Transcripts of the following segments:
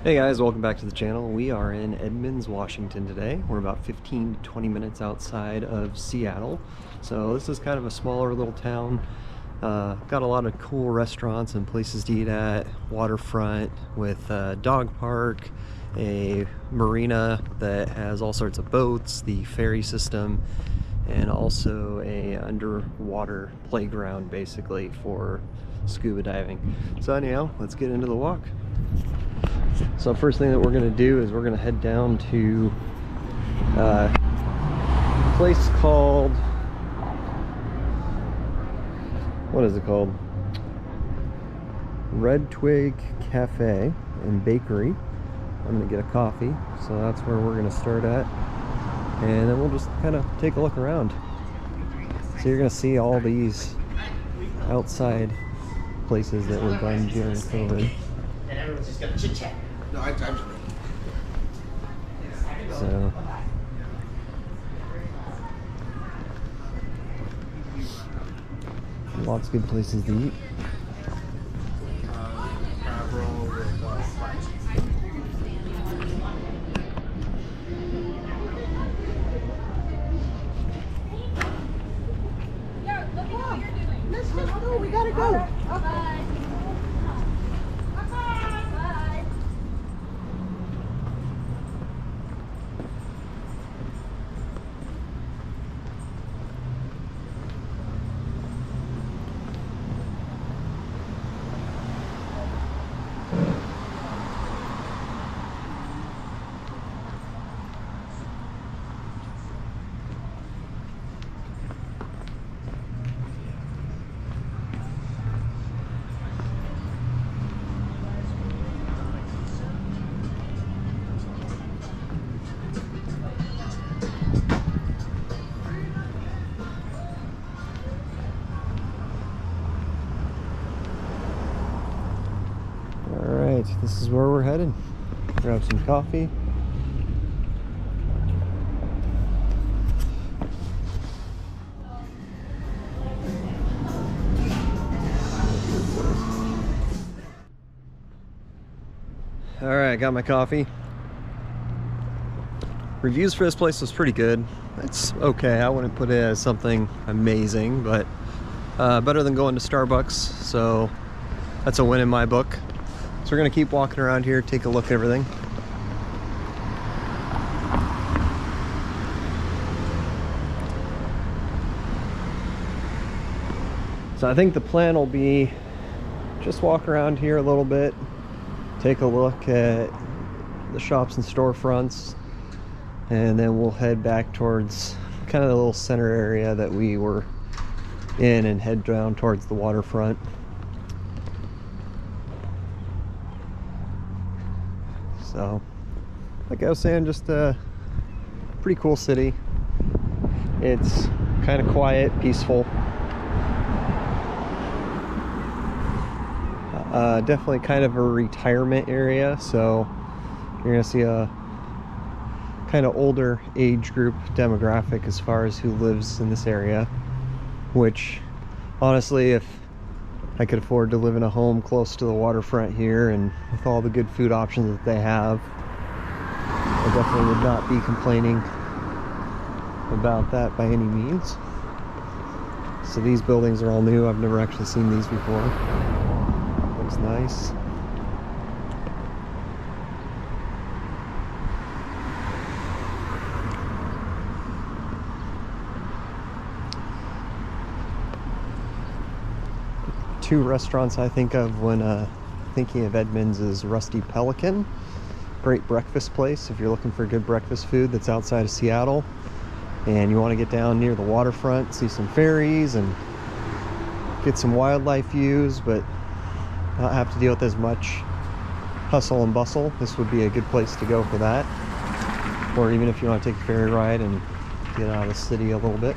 Hey guys, welcome back to the channel. We are in Edmonds, Washington today. We're about 15 to 20 minutes outside of Seattle. So this is kind of a smaller little town. Got a lot of cool restaurants and places to eat at. Waterfront with a dog park, a marina that has all sorts of boats, the ferry system, and also a underwater playground basically for scuba diving. So anyhow, let's get into the walk. So first thing that we're going to do is we're going to head down to a place called, what is it called? Redtwig Cafe and Bakery. I'm going to get a coffee, so that's where we're going to start at. And then we'll just kind of take a look around. So you're going to see all these outside places that were done during COVID. And everyone's just gonna chit chat. No, I'm sorry. So lots of good places to eat. Crab roll with fries. Yeah, look at what you're doing. Let's just go. We gotta go. Bye. Alright, this is where we're headed. Grab some coffee. Alright, got my coffee. Reviews for this place was pretty good. It's okay, I wouldn't put it as something amazing, but better than going to Starbucks, so that's a win in my book. So we're gonna keep walking around here, take a look at everything. So I think the plan will be just walk around here a little bit, take a look at the shops and storefronts, and then we'll head back towards kind of the little center area that we were in and head down towards the waterfront. So, like I was saying, just a pretty cool city. It's kind of quiet, peaceful. Definitely kind of a retirement area, so you're gonna see a kind of older age group demographic as far as who lives in this area, which honestly, if I could afford to live in a home close to the waterfront here and with all the good food options that they have, I definitely would not be complaining about that by any means. So these buildings are all new. I've never actually seen these before. Looks nice. Two restaurants I think of when thinking of Edmonds is Rusty Pelican. Great breakfast place if you're looking for good breakfast food that's outside of Seattle and you want to get down near the waterfront, see some ferries and get some wildlife views but not have to deal with as much hustle and bustle. This would be a good place to go for that. Or even if you want to take a ferry ride and get out of the city a little bit.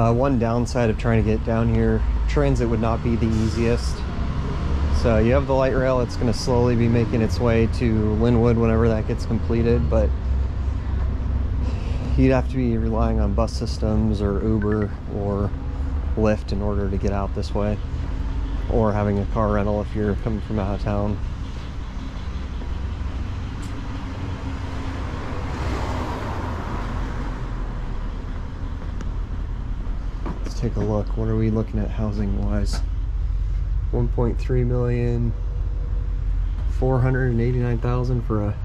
One downside of trying to get down here, transit would not be the easiest. So you have the light rail, it's going to slowly be making its way to Linwood whenever that gets completed, but you'd have to be relying on bus systems or Uber or Lyft in order to get out this way, or having a car rental if you're coming from out of town. Let's take a look. What are we looking at housing wise? 1.3 million, 489,000 for a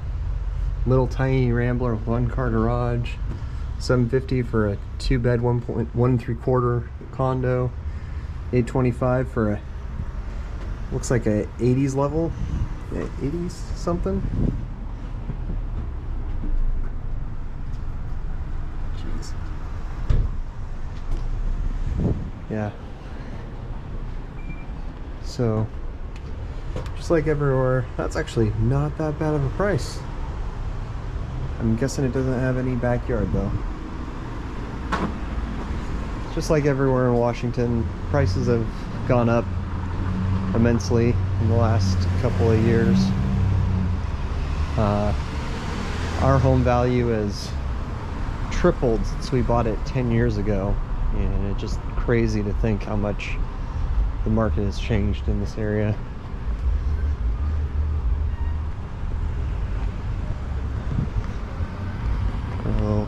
little tiny rambler with 1-car garage, 750 for a 2-bed 1.1 condo, 825 for a, looks like a 80s level, yeah, 80s something. Jeez. Yeah. So, just like everywhere, that's actually not that bad of a price. I'm guessing it doesn't have any backyard though. Just like everywhere in Washington, prices have gone up immensely in the last couple of years. Our home value has tripled since we bought it 10 years ago, and it's just crazy to think how much the market has changed in this area. Oh.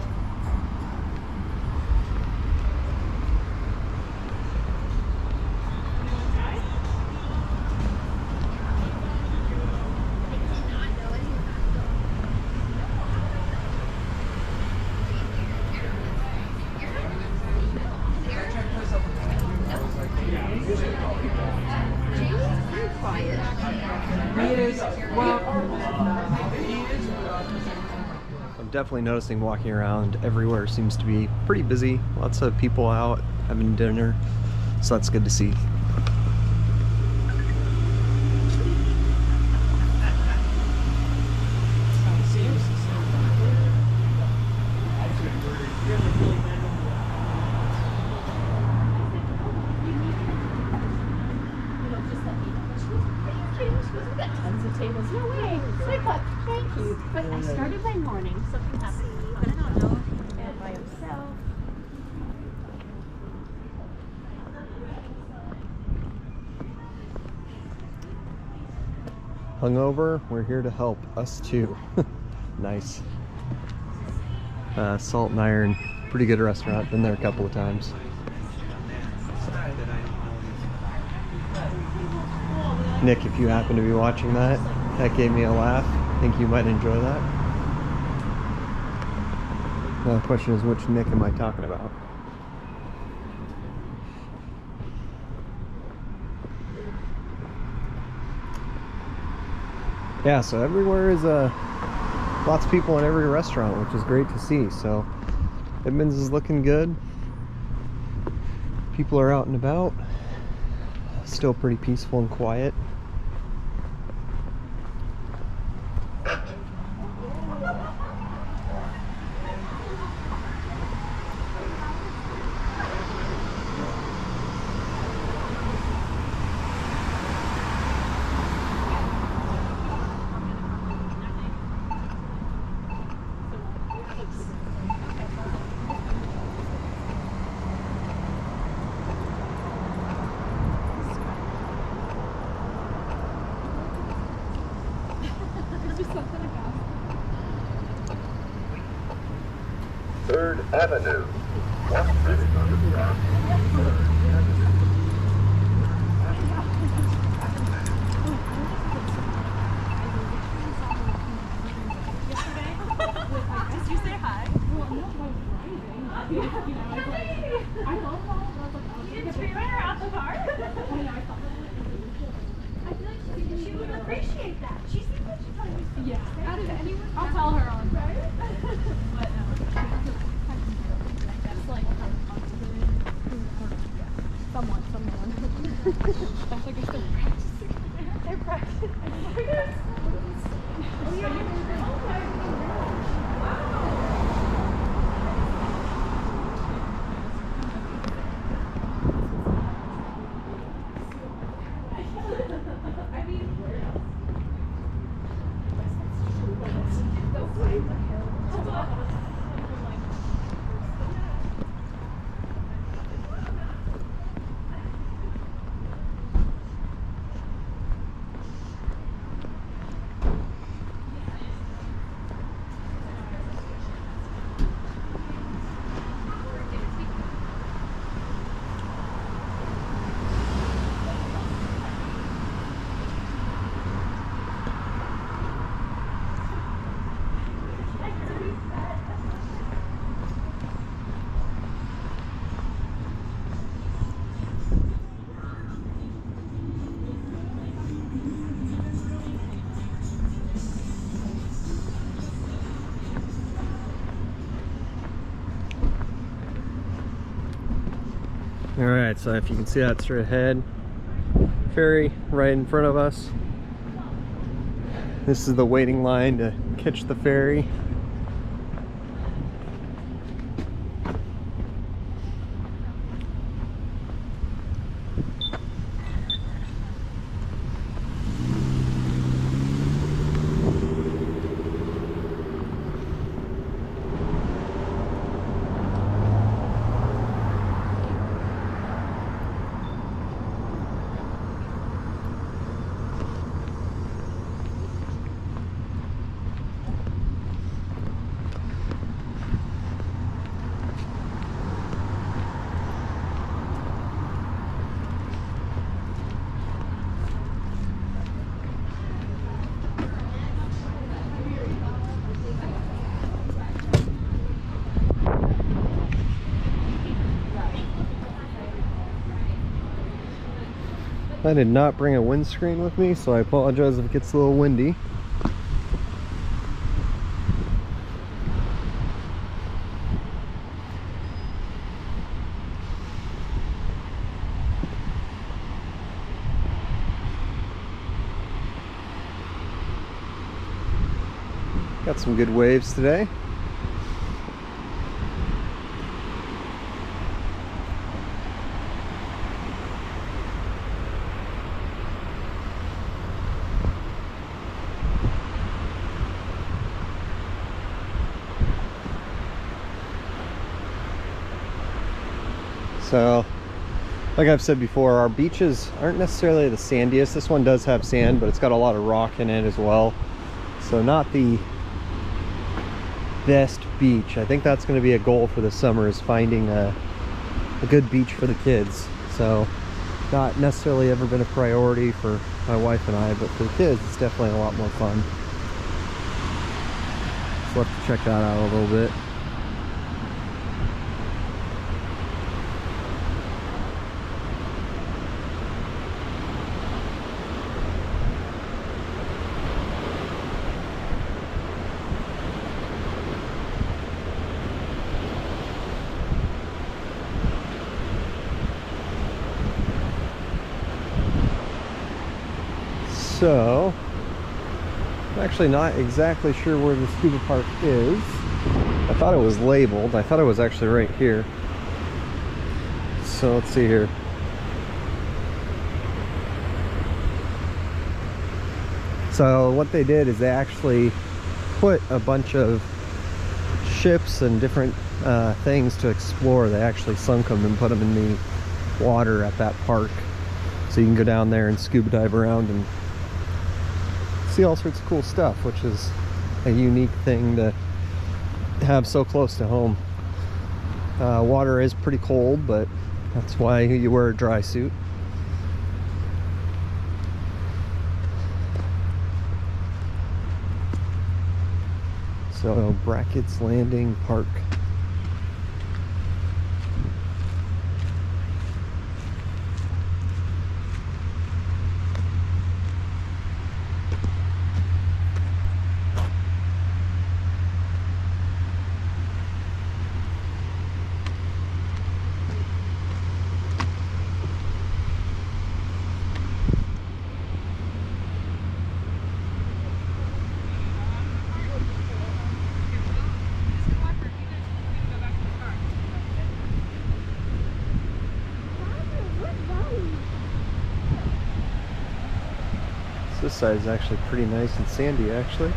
I'm definitely noticing walking around everywhere seems to be pretty busy. Lots of people out having dinner, so that's good to see. Tables. No way. Thank you. But I started by morning. Something happened. But I don't know. And by himself. Hungover? We're here to help. Us too. Nice. Salt and Iron. Pretty good restaurant. Been there a couple of times. Nick, if you happen to be watching that, that gave me a laugh. I think you might enjoy that. Now the question is, which Nick am I talking about? Yeah, so everywhere is lots of people in every restaurant, which is great to see. So Edmonds is looking good. People are out and about. Still pretty peaceful and quiet. Third Avenue. Did you say hi? You didn't treat her out the car? I feel like she would appreciate that. She seems like she's always yeah. Out of anyone, I'll tell her on Friday. But just like someone. That's like they're practicing. They're practicing. Oh yeah. Alright, so if you can see that straight ahead, ferry right in front of us. This is the waiting line to catch the ferry. I did not bring a windscreen with me, so I apologize if it gets a little windy. Got some good waves today. So, like I've said before, our beaches aren't necessarily the sandiest. This one does have sand, but it's got a lot of rock in it as well. So not the best beach. I think that's going to be a goal for the summer, is finding a good beach for the kids. So not necessarily ever been a priority for my wife and I, but for the kids it's definitely a lot more fun. So we'll have to check that out a little bit. So, I'm actually not exactly sure where the scuba park is. I thought it was labeled. I thought it was actually right here. So let's see here. So what they did is they actually put a bunch of ships and different things to explore. They actually sunk them and put them in the water at that park. So you can go down there and scuba dive around and see all sorts of cool stuff, which is a unique thing to have so close to home. Water is pretty cold, but that's why you wear a dry suit. So Brackett's Landing Park. So this side is actually pretty nice and sandy actually.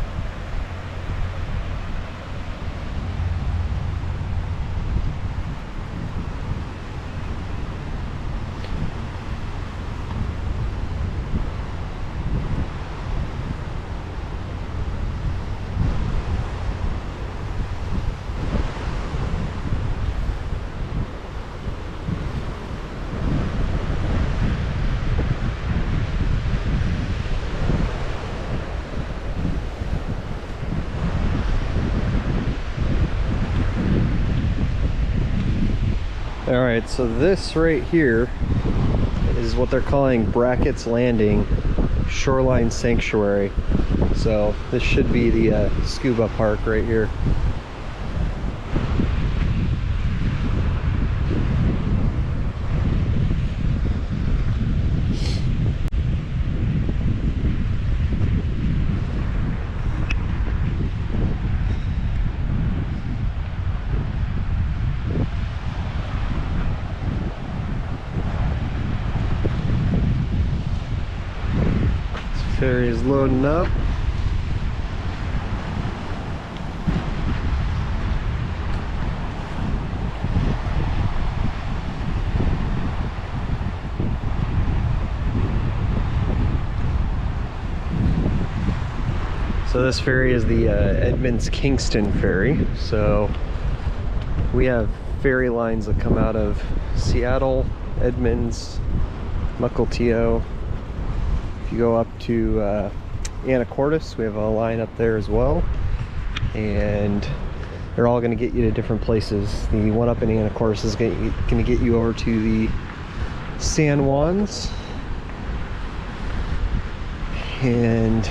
Alright, so this right here is what they're calling Brackett's Landing Shoreline Sanctuary. So this should be the scuba park right here. Ferry is loading up. So this ferry is the Edmonds Kingston ferry. So we have ferry lines that come out of Seattle, Edmonds, Mukilteo. You go up to Anacortes, we have a line up there as well, and they're all going to get you to different places. The one up in Anacortes is going to get you over to the San Juans and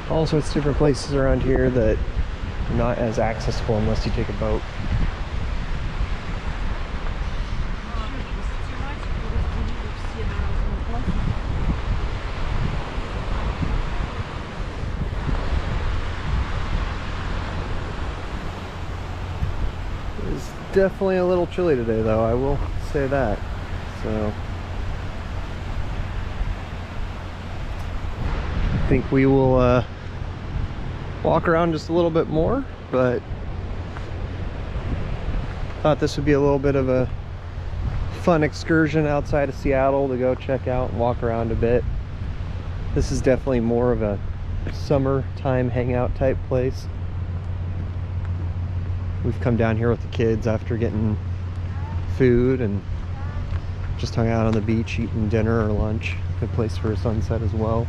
all sorts of different places around here that are not as accessible unless you take a boat. Definitely a little chilly today though, I will say that. So I think we will walk around just a little bit more, but thought this would be a little bit of a fun excursion outside of Seattle to go check out and walk around a bit. This is definitely more of a summertime hangout type place. We've come down here with the kids after getting food and just hung out on the beach eating dinner or lunch. Good place for a sunset as well.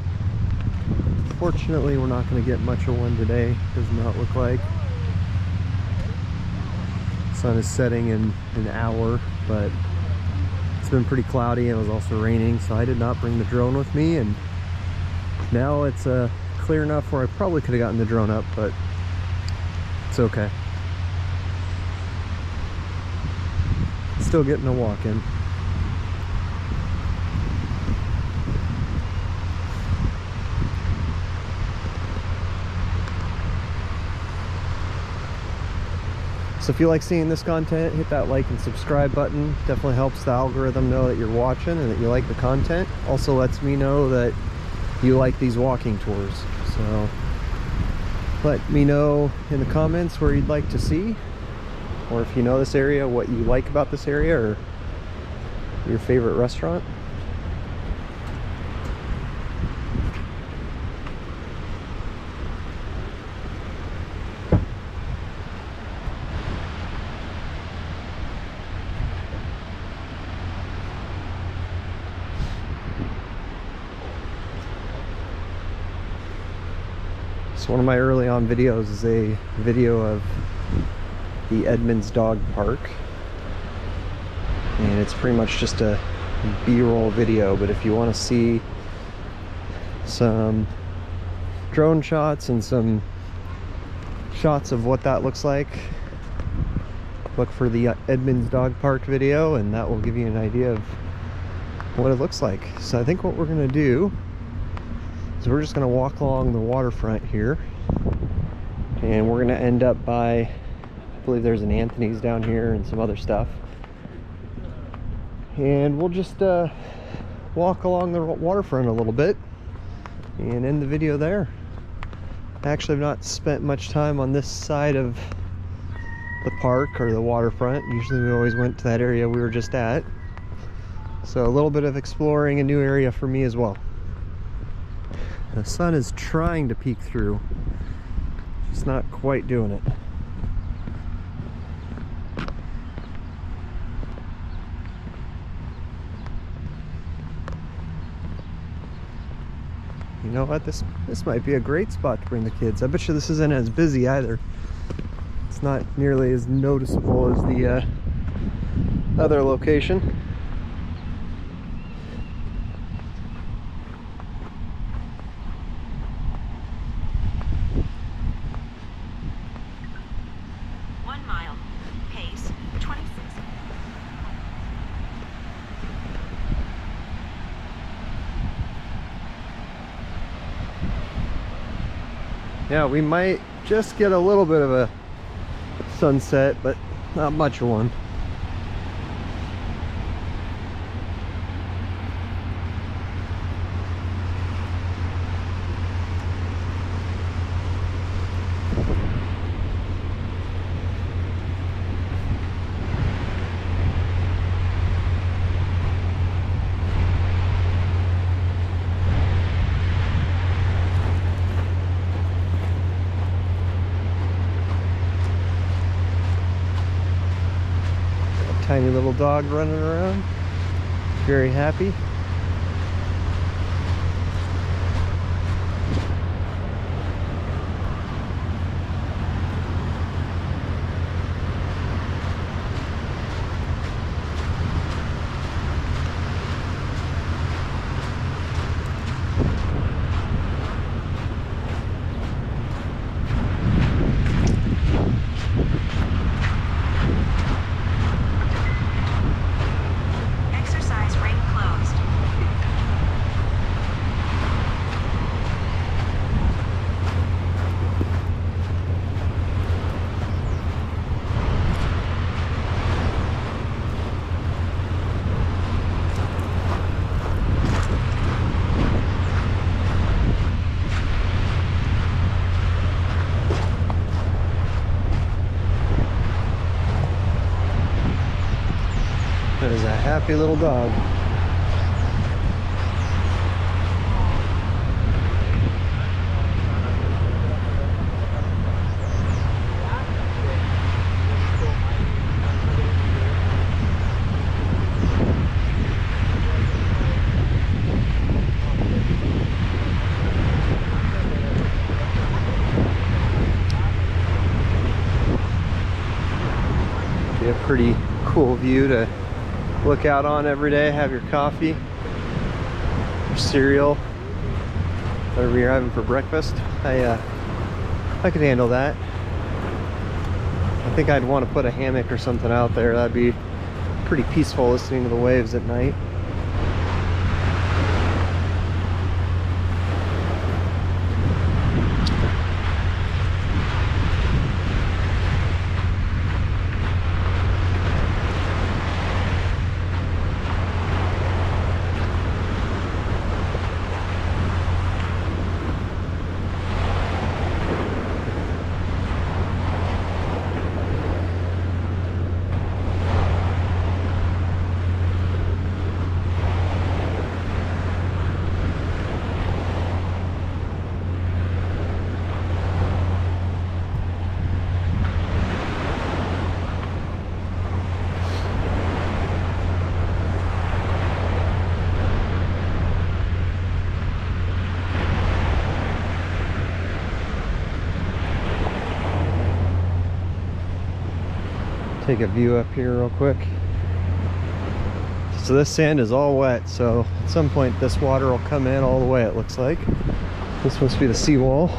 Fortunately, we're not going to get much of one today. Does not look like. Sun is setting in an hour, but it's been pretty cloudy and it was also raining, so I did not bring the drone with me, and now it's clear enough where I probably could have gotten the drone up, but it's okay. Still getting a walk in. So if you like seeing this content, hit that like and subscribe button. Definitely helps the algorithm know that you're watching and that you like the content. Also lets me know that you like these walking tours. So let me know in the comments where you'd like to see, or if you know this area, what you like about this area, or your favorite restaurant. So one of my early on videos is a video of the Edmonds Dog Park, and it's pretty much just a B-roll video, but if you want to see some drone shots and some shots of what that looks like, look for the Edmonds Dog Park video, and that will give you an idea of what it looks like. So I think what we're going to do is we're just going to walk along the waterfront here, and we're going to end up by, I believe there's an Anthony's down here and some other stuff, and we'll just walk along the waterfront a little bit and end the video there. Actually, I've not spent much time on this side of the park or the waterfront. Usually we always went to that area we were just at. So a little bit of exploring a new area for me as well. The sun is trying to peek through. It's not quite doing it. You know what? This might be a great spot to bring the kids. I bet you this isn't as busy either. It's not nearly as noticeable as the other location. Yeah, we might just get a little bit of a sunset, but not much of one. Tiny little dog running around, very happy. That is a happy little dog. Be a pretty cool view to look out on every day, have your coffee, your cereal, whatever you're having for breakfast. I could handle that. I think I'd want to put a hammock or something out there. That'd be pretty peaceful listening to the waves at night. Take a view up here real quick. So this sand is all wet, so at some point this water will come in all the way, it looks like. This must be the seawall.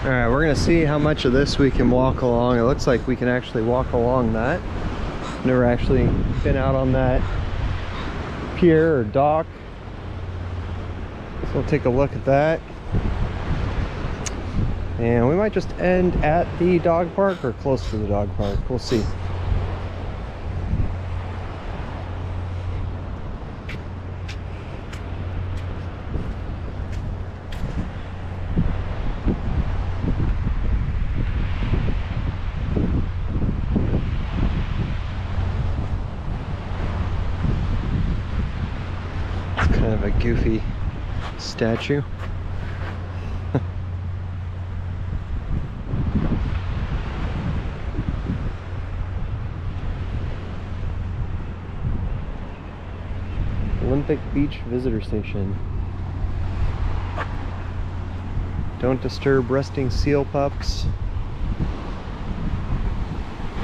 All right, we're gonna see how much of this we can walk along. It looks like we can actually walk along that. Never actually been out on that pier or dock. So we'll take a look at that. And we might just end at the dog park or close to the dog park. We'll see. Kind of a goofy statue. Olympic Beach Visitor Station. Don't disturb resting seal pups.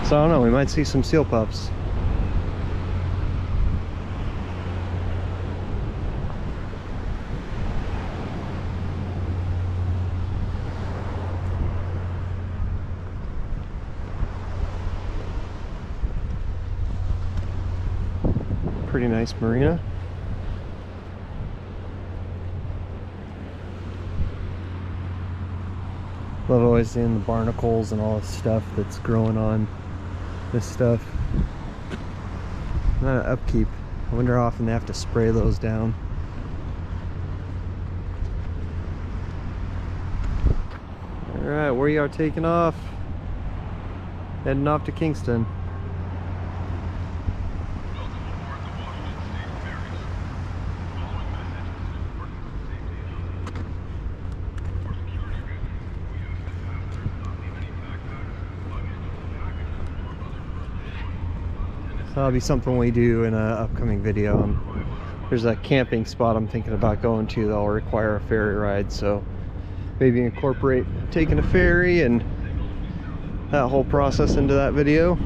So I don't know, we might see some seal pups. Pretty nice marina. Love always seeing the barnacles and all the stuff that's growing on this stuff. Not an upkeep. I wonder how often they have to spray those down. Alright, we are taking off. Heading off to Kingston. That'll be something we do in an upcoming video. There's a camping spot I'm thinking about going to that'll require a ferry ride, so maybe incorporate taking a ferry and that whole process into that video.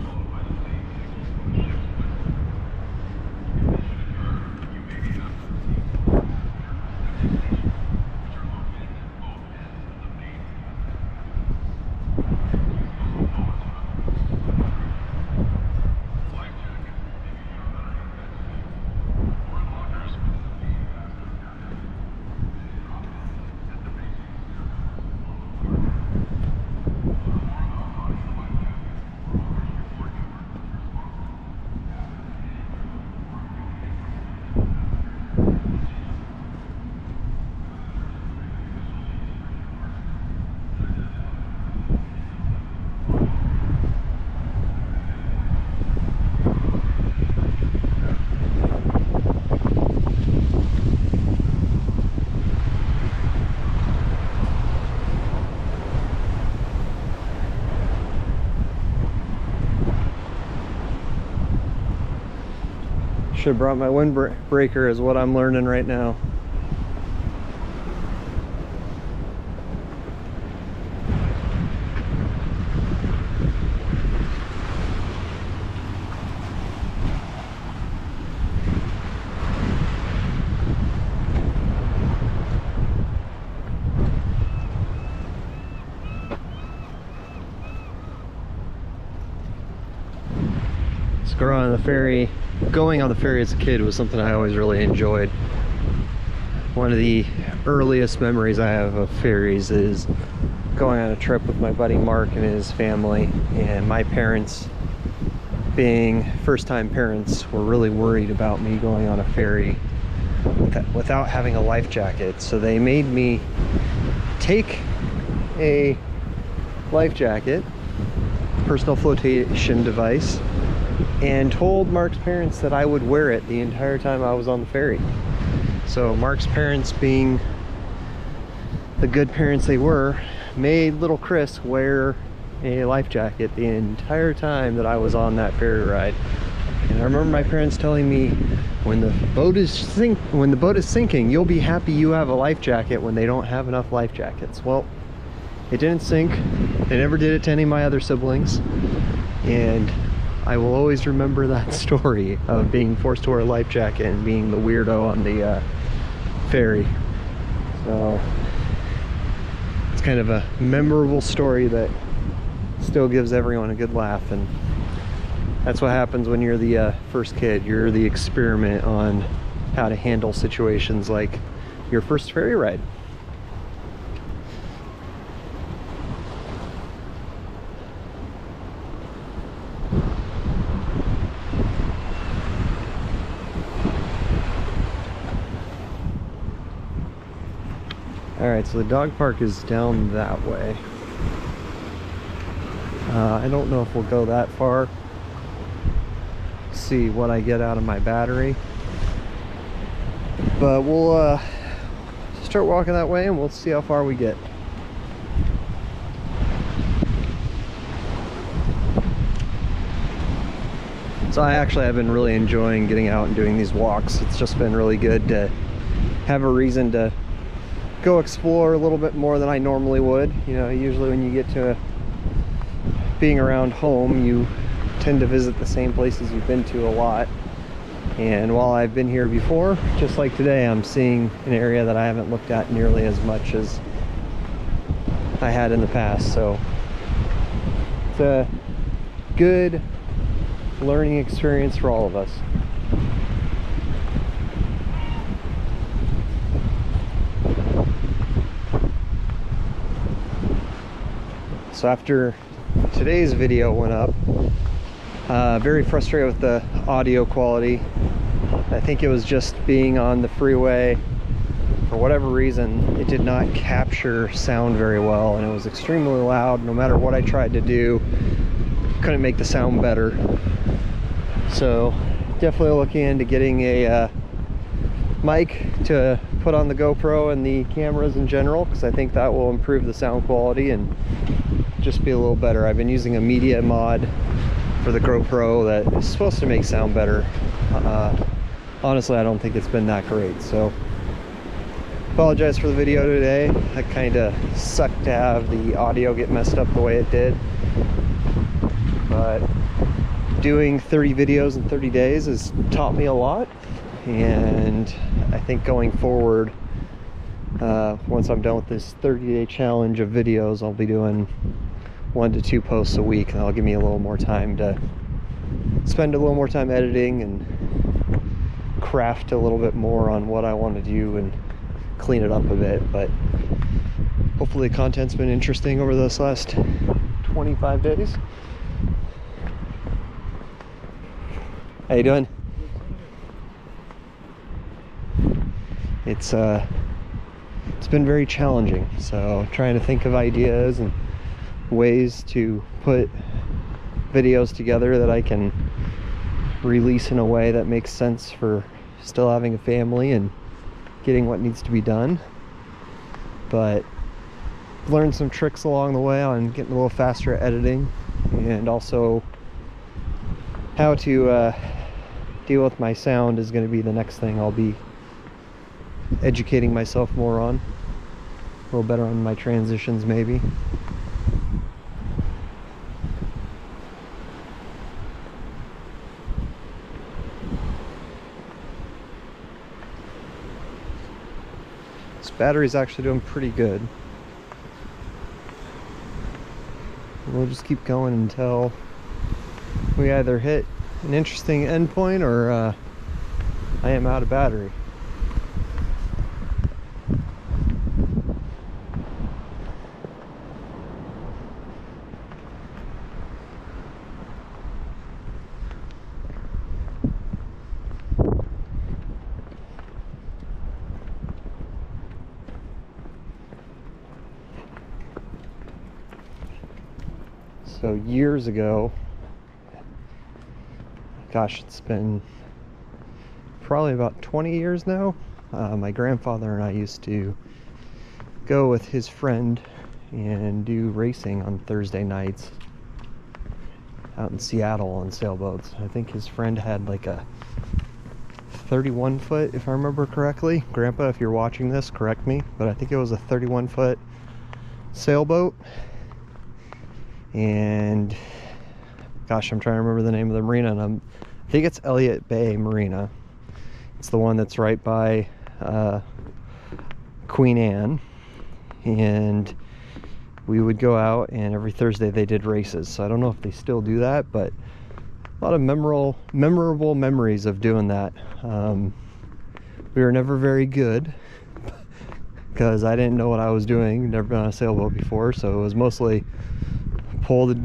Should have brought my windbreaker is what I'm learning right now. On the ferry, going on the ferry as a kid was something I always really enjoyed. One of the earliest memories I have of ferries is going on a trip with my buddy Mark and his family, and my parents, being first-time parents, were really worried about me going on a ferry without having a life jacket, so they made me take a life jacket, personal flotation device, and told Mark's parents that I would wear it the entire time I was on the ferry. So Mark's parents, being the good parents they were, made little Chris wear a life jacket the entire time that I was on that ferry ride. And I remember my parents telling me, when the boat is sinking, you'll be happy you have a life jacket when they don't have enough life jackets. Well, it didn't sink. They never did it to any of my other siblings, and I will always remember that story of being forced to wear a life jacket and being the weirdo on the ferry. So It's kind of a memorable story that still gives everyone a good laugh, and that's what happens when you're the first kid. You're the experiment on how to handle situations like your first ferry ride. Alright, so the dog park is down that way. I don't know if we'll go that far. See what I get out of my battery. But we'll start walking that way and we'll see how far we get. So I actually have been really enjoying getting out and doing these walks. It's just been really good to have a reason to go explore a little bit more than I normally would. You know, usually when you get to being around home, you tend to visit the same places you've been to a lot. And while I've been here before, just like today, I'm seeing an area that I haven't looked at nearly as much as I had in the past. So it's a good learning experience for all of us. So after today's video went up, very frustrated with the audio quality. I think it was just being on the freeway. For whatever reason, it did not capture sound very well, and it was extremely loud. No matter what I tried to do, couldn't make the sound better. So definitely looking into getting a mic to put on the GoPro and the cameras in general, because I think that will improve the sound quality and just be a little better. I've been using a media mod for the GoPro that is supposed to make sound better. Honestly, I don't think it's been that great, so apologize for the video today. It kind of sucked to have the audio get messed up the way it did, but doing 30 videos in 30 days has taught me a lot, and I think going forward, once I'm done with this 30-day challenge of videos, I'll be doing 1 to 2 posts a week, and that'll give me a little more time to spend a little more time editing and craft a little bit more on what I want to do and clean it up a bit. But hopefully the content's been interesting over this last 25 days. How you doing? It's been very challenging, so trying to think of ideas and ways to put videos together that I can release in a way that makes sense for still having a family and getting what needs to be done. But learned some tricks along the way on getting a little faster at editing, and also how to deal with my sound is going to be the next thing I'll be educating myself more on. A little better on my transitions maybe. This battery's actually doing pretty good. We'll just keep going until we either hit an interesting endpoint or I am out of battery. So years ago, gosh, it's been probably about 20 years now, my grandfather and I used to go with his friend and do racing on Thursday nights out in Seattle on sailboats. I think his friend had like a 31 foot, if I remember correctly. Grandpa, if you're watching this, correct me, but I think it was a 31 foot sailboat. And gosh, I'm trying to remember the name of the marina, and I think it's Elliott Bay Marina. It's the one that's right by Queen Anne, and we would go out, and every Thursday they did races. So I don't know if they still do that, but a lot of memorable memories of doing that. We were never very good because I didn't know what I was doing. Never been on a sailboat before, so it was mostly pull the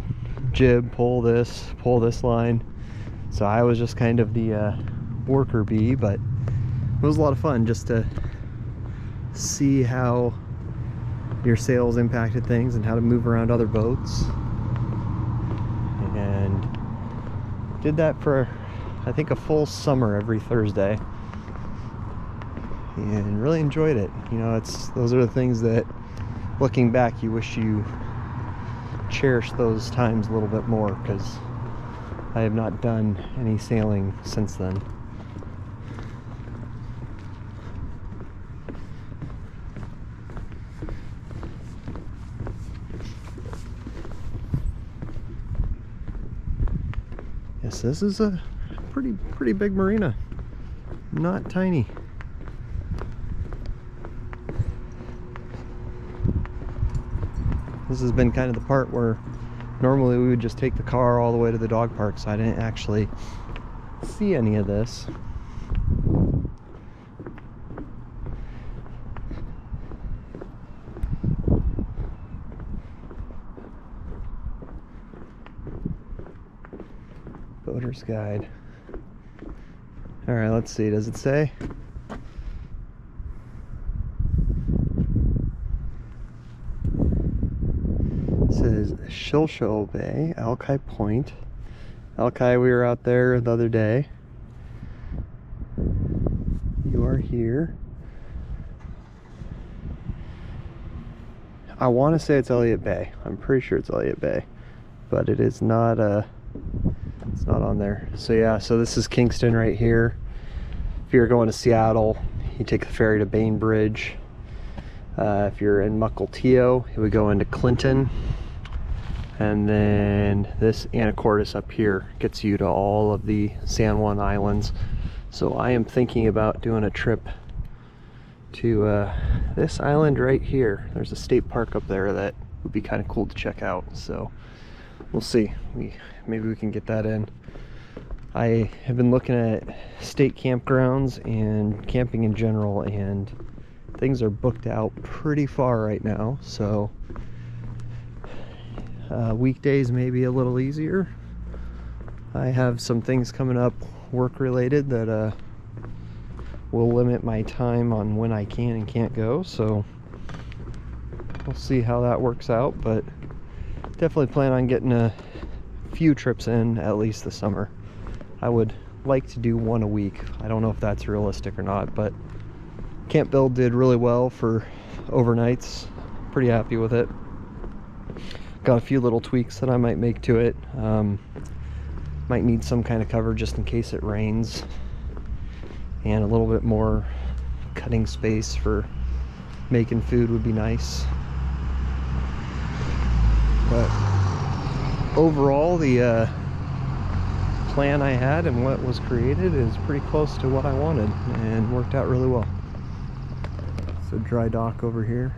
jib, pull this line. So I was just kind of the worker bee, but it was a lot of fun just to see how your sails impacted things and how to move around other boats. And did that for, I think, a full summer every Thursday, and really enjoyed it. You know, those are the things that, looking back, you wish you cherished those times a little bit more, because I have not done any sailing since then. Yes, this is a pretty big marina, not tiny. This has been kind of the part where normally we would just take the car all the way to the dog park, so I didn't actually see any of this. Boater's Guide. All right, let's see. Does it say? It says Shilsho Bay, Alki Point. Alki, we were out there the other day. You are here. I want to say it's Elliott Bay. I'm pretty sure it's Elliott Bay, but it is not. It's not on there. So yeah, so this is Kingston right here. If you're going to Seattle, you take the ferry to Bainbridge. If you're in Mukilteo, you would go into Clinton. And then this Anacortes up here gets you to all of the San Juan Islands. So I am thinking about doing a trip to this island right here. There's a state park up there that would be kind of cool to check out. So we'll see. Maybe we can get that in. I have been looking at state campgrounds and camping in general, and things are booked out pretty far right now. So weekdays may be a little easier. I have some things coming up work related that will limit my time on when I can and can't go. So we'll see how that works out, but definitely plan on getting a few trips in at least this summer. I would like to do one a week. I don't know if that's realistic or not, but Camp Build did really well for overnights. Pretty happy with it. Got a few little tweaks that I might make to it. Might need some kind of cover just in case it rains, and a little bit more cutting space for making food would be nice. But overall, the plan I had and what was created is pretty close to what I wanted, and worked out really well. So dry dock over here.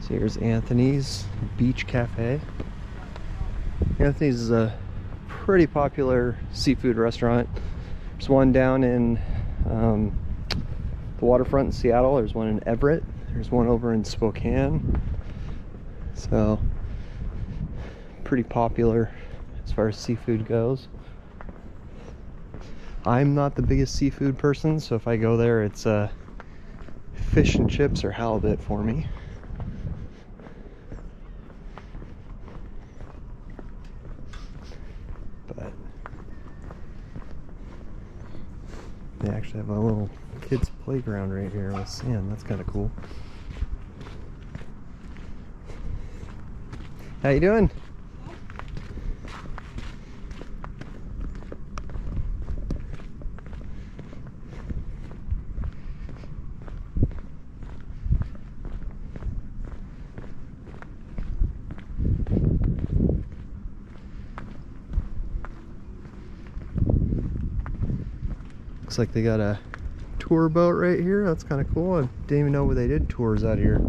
So here's Anthony's Beach Cafe. Anthony's is a pretty popular seafood restaurant. There's one down in the Waterfront in Seattle. There's one in Everett. There's one over in Spokane. So pretty popular as far as seafood goes. I'm not the biggest seafood person, so if I go there, it's fish and chips or halibut for me. But They actually have a little kids playground right here with sand. That's kind of cool. How you doing? Looks like they got a tour boat right here. That's kind of cool. I didn't even know they did tours out here.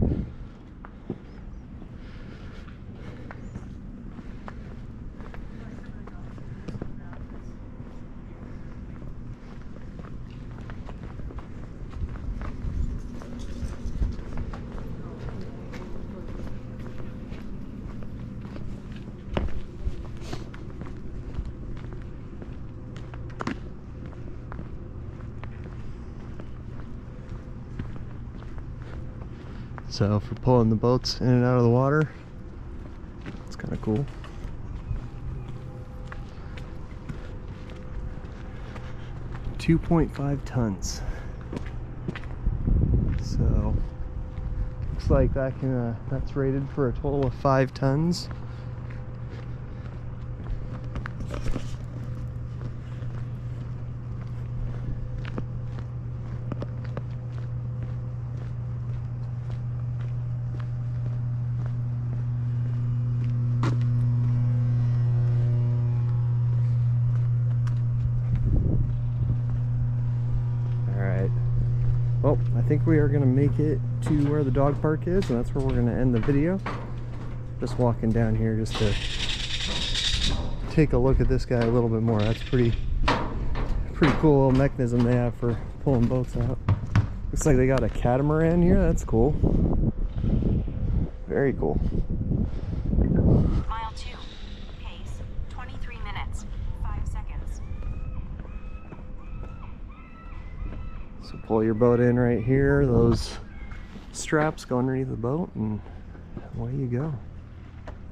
So for pulling the boats in and out of the water, it's kind of cool. .5 tons. So looks like that can that's rated for a total of 5 tons. Well, I think we are going to make it to where the dog park is, and that's where we're going to end the video. Just walking down here just to take a look at this guy a little bit more. That's pretty cool little mechanism they have for pulling boats out. Looks like they got a catamaran here. That's cool. Very cool. Mile 2. Pace 23 minutes, 5 seconds. So pull your boat in right here. Those straps go underneath the boat, and away you go.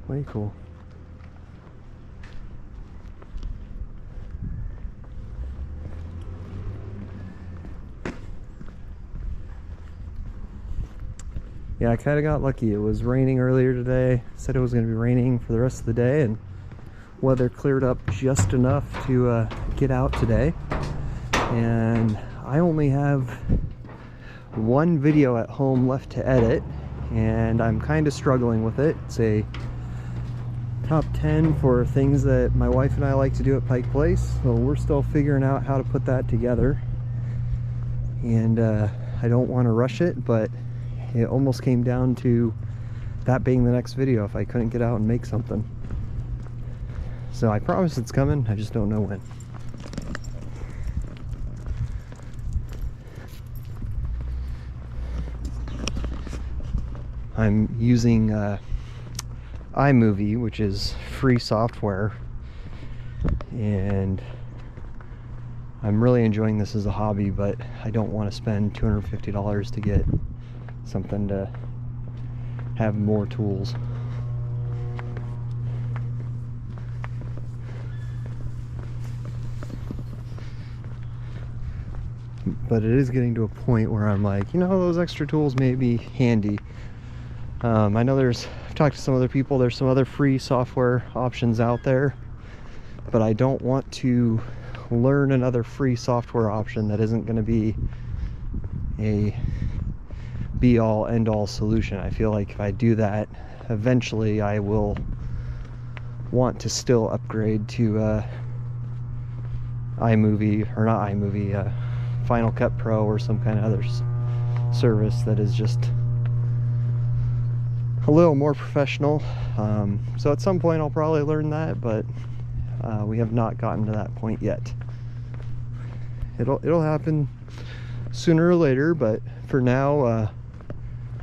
Way cool. Yeah, I kind of got lucky. It was raining earlier today. Said it was going to be raining for the rest of the day, and weather cleared up just enough to get out today. And I only have one video at home left to edit, and I'm kind of struggling with it. It's a top 10 for things that my wife and I like to do at Pike Place, so we're still figuring out how to put that together. And I don't want to rush it, but it almost came down to that being the next video if I couldn't get out and make something. So I promise it's coming, I just don't know when. I'm using iMovie, which is free software, and I'm really enjoying this as a hobby, but I don't want to spend $250 to get something to have more tools. But it is getting to a point where I'm like, you know, those extra tools may be handy. I know I've talked to some other people, there's some other free software options out there, but I don't want to learn another free software option that isn't going to be a be-all end-all solution. I feel like if I do that, eventually I will want to still upgrade to iMovie, or not iMovie, Final Cut Pro or some kind of other service that is just a little more professional. So at some point I'll probably learn that, but we have not gotten to that point yet. It'll happen sooner or later, but for now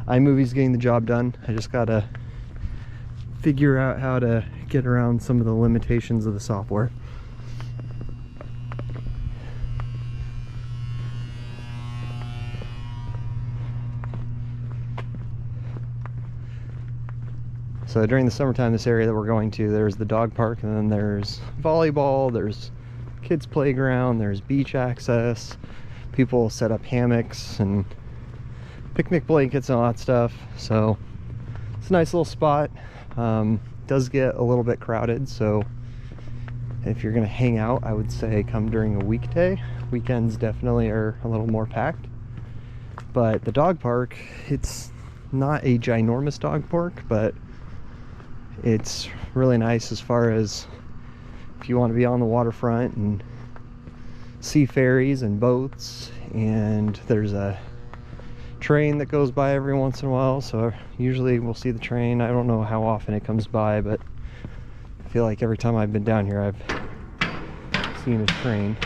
iMovie's getting the job done. I just gotta figure out how to get around some of the limitations of the software. So during the summertime, this area that we're going to, there's the dog park, and then there's volleyball, there's kids playground, there's beach access, people set up hammocks and picnic blankets and all that stuff. So it's a nice little spot. Does get a little bit crowded, so if you're gonna hang out, I would say come during a weekday. Weekends definitely are a little more packed. But the dog park, it's not a ginormous dog park, but it's really nice as far as if you want to be on the waterfront and see ferries and boats, and there's a train that goes by every once in a while, so usually we'll see the train. I don't know how often it comes by, but I feel like every time I've been down here I've seen a train.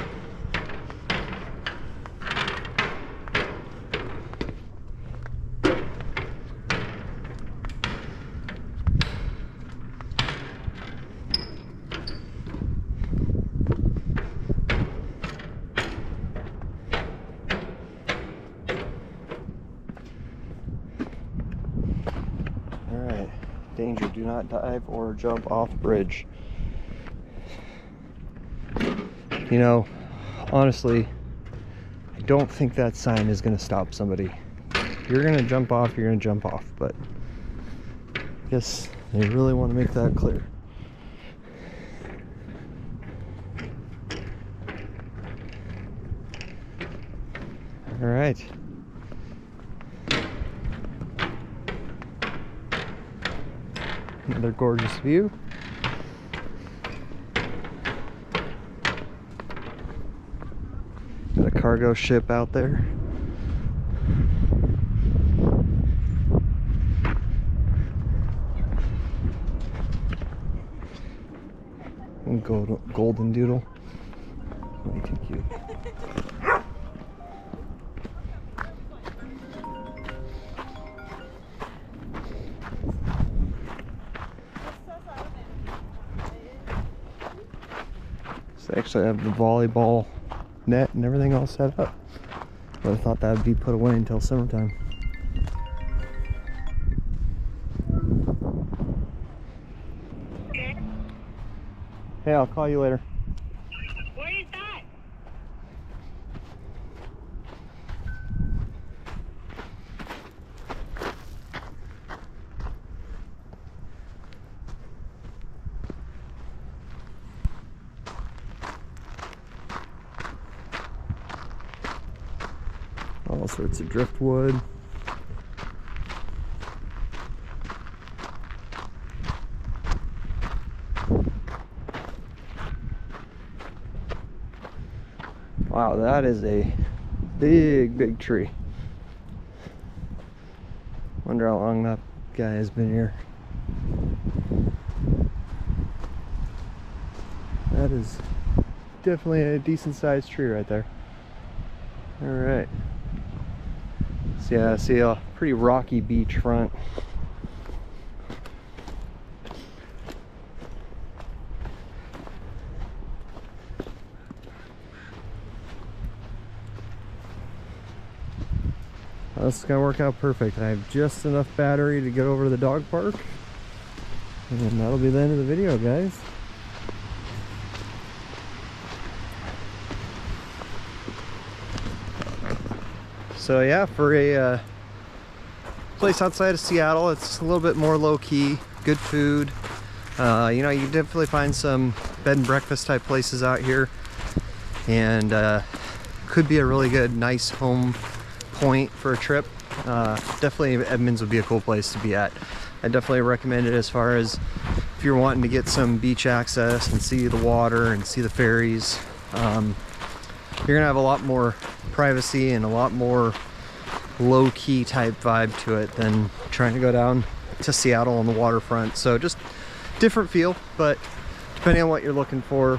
Danger, do not dive or jump off bridge. You know, honestly, I don't think that sign is going to stop somebody. If you're going to jump off, you're going to jump off, but I guess they really want to make that clear. All right. Another gorgeous view. Got a cargo ship out there. And golden doodle. Way too cute. They actually have the volleyball net and everything all set up. But I thought that would be put away until summertime. Hey, I'll call you later. Where is that? All sorts of driftwood. Wow, that is a big tree. Wonder how long that guy has been here. That is definitely a decent sized tree right there. All right. So yeah, I see a pretty rocky beach front. This is gonna work out perfect. I have just enough battery to get over to the dog park, and that'll be the end of the video, guys. So yeah, for a place outside of Seattle, it's a little bit more low-key, good food. You know, you definitely find some bed and breakfast type places out here, and could be a really good, nice home point for a trip. Definitely Edmonds would be a cool place to be at. I definitely recommend it as far as if you're wanting to get some beach access and see the water and see the ferries. You're gonna have a lot more privacy and a lot more low-key type vibe to it than trying to go down to Seattle on the waterfront. So just different feel, but depending on what you're looking for,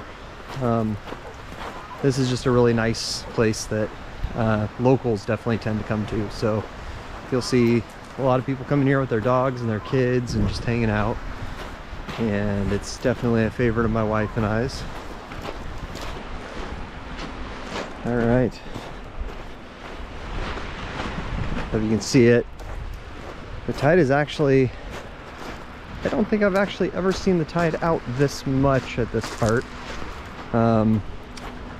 this is just a really nice place that locals definitely tend to come to. So you'll see a lot of people coming here with their dogs and their kids and just hanging out, and it's definitely a favorite of my wife and I's. All right, if you can see it, the tide is actually, I don't think I've actually ever seen the tide out this much at this part.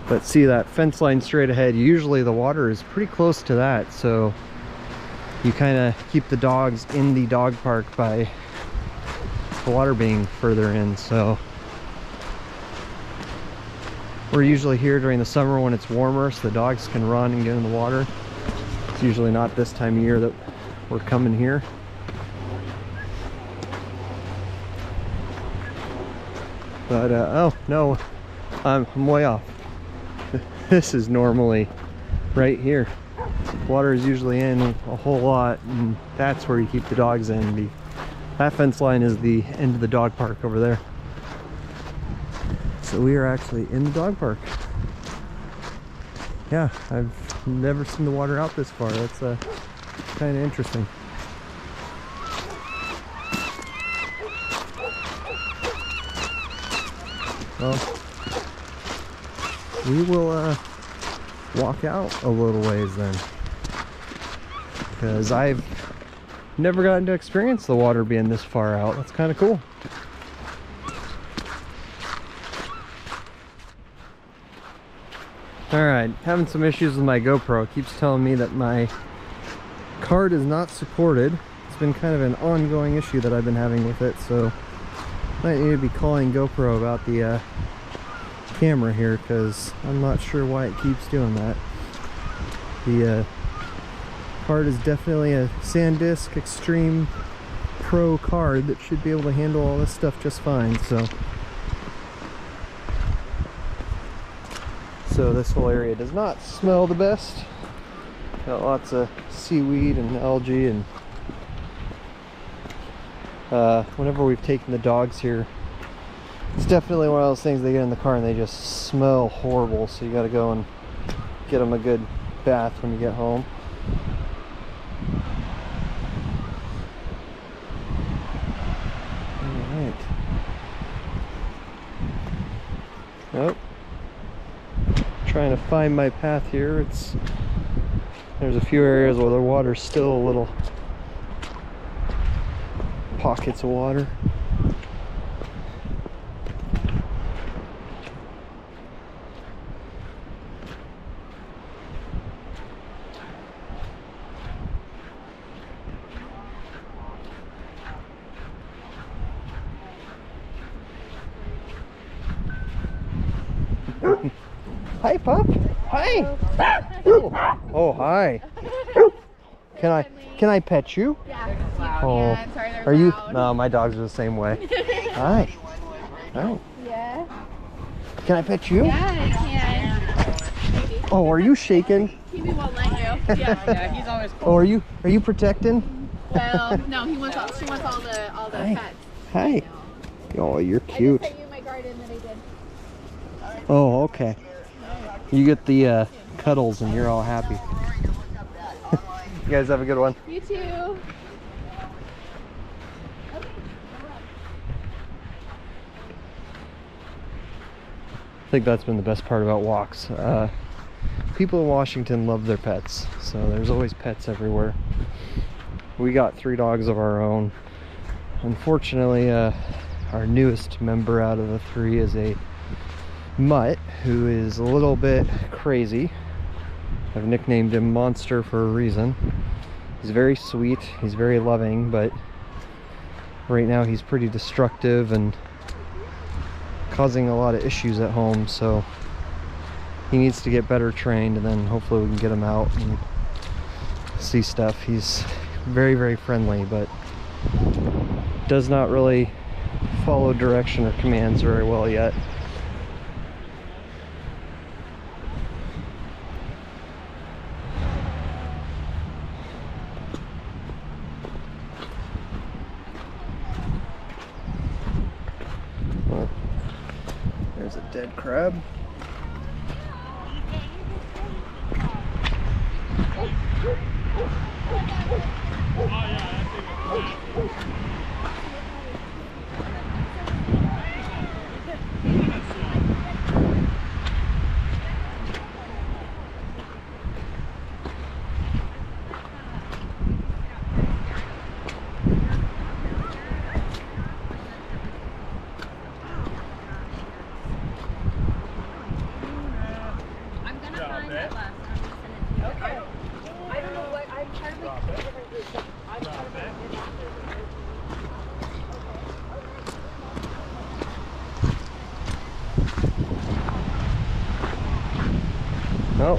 But see that fence line straight ahead, usually the water is pretty close to that, so you kind of keep the dogs in the dog park by the water being further in. So we're usually here during the summer when it's warmer, so the dogs can run and get in the water. It's usually not this time of year that we're coming here. But oh no, I'm way off. This is normally right here. Water is usually in a whole lot, and that's where you keep the dogs in. That fence line is the end of the dog park over there. So we are actually in the dog park. Yeah, I've never seen the water out this far. That's kind of interesting. Well, we will walk out a little ways then, because I've never gotten to experience the water being this far out. That's kind of cool. Alright, having some issues with my GoPro. It keeps telling me that my card is not supported. It's been kind of an ongoing issue that I've been having with it, so I might need to be calling GoPro about the camera here, because I'm not sure why it keeps doing that. The card is definitely a SanDisk Extreme Pro card that should be able to handle all this stuff just fine. So this whole area does not smell the best. Got lots of seaweed and algae, and whenever we've taken the dogs here, it's definitely one of those things, they get in the car and they just smell horrible, so you got to go and get them a good bath when you get home. Alright. Nope. Trying to find my path here. There's a few areas where the water's still a little pockets of water. Hi, pup. Hi. Oh, hi. Can I pet you? Yeah. Oh, Yeah, I'm sorry, they're are you? loud. No, my dogs are the same way. Hi. Oh. Yeah. Can I pet you? Yeah, I can. Oh, are you shaking? He won't let you. Yeah, he's always cool. Oh, are you protecting? Well, no, she wants all the Hi. pets. Hi. Oh, you're cute. I just sent you my garden that I did. Oh, okay. You get the cuddles and you're all happy. You guys have a good one. You too. I think that's been the best part about walks. People in Washington love their pets, so there's always pets everywhere. We got 3 dogs of our own. Unfortunately, our newest member out of the 3 is a mutt who is a little bit crazy. I've nicknamed him Monster for a reason. He's very sweet, he's very loving, but right now he's pretty destructive and causing a lot of issues at home, so he needs to get better trained, and then hopefully we can get him out and see stuff. He's very, very friendly, but does not really follow direction or commands very well yet. There's a dead crab. Oh.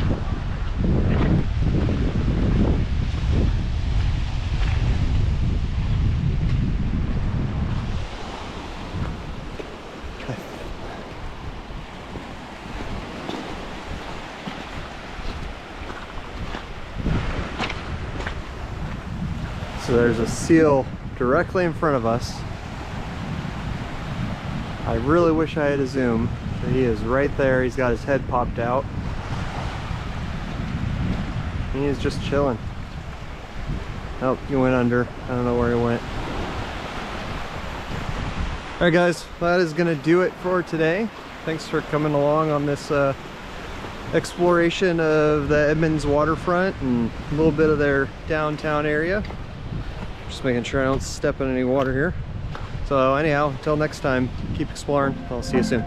So there's a seal directly in front of us. I really wish I had a zoom, but he is right there. He's got his head popped out. He is just chilling. Oh, he went under. I don't know where he went. Alright guys, that is going to do it for today. Thanks for coming along on this exploration of the Edmonds waterfront and a little bit of their downtown area. Just making sure I don't step in any water here. So anyhow, until next time, keep exploring. I'll see you soon.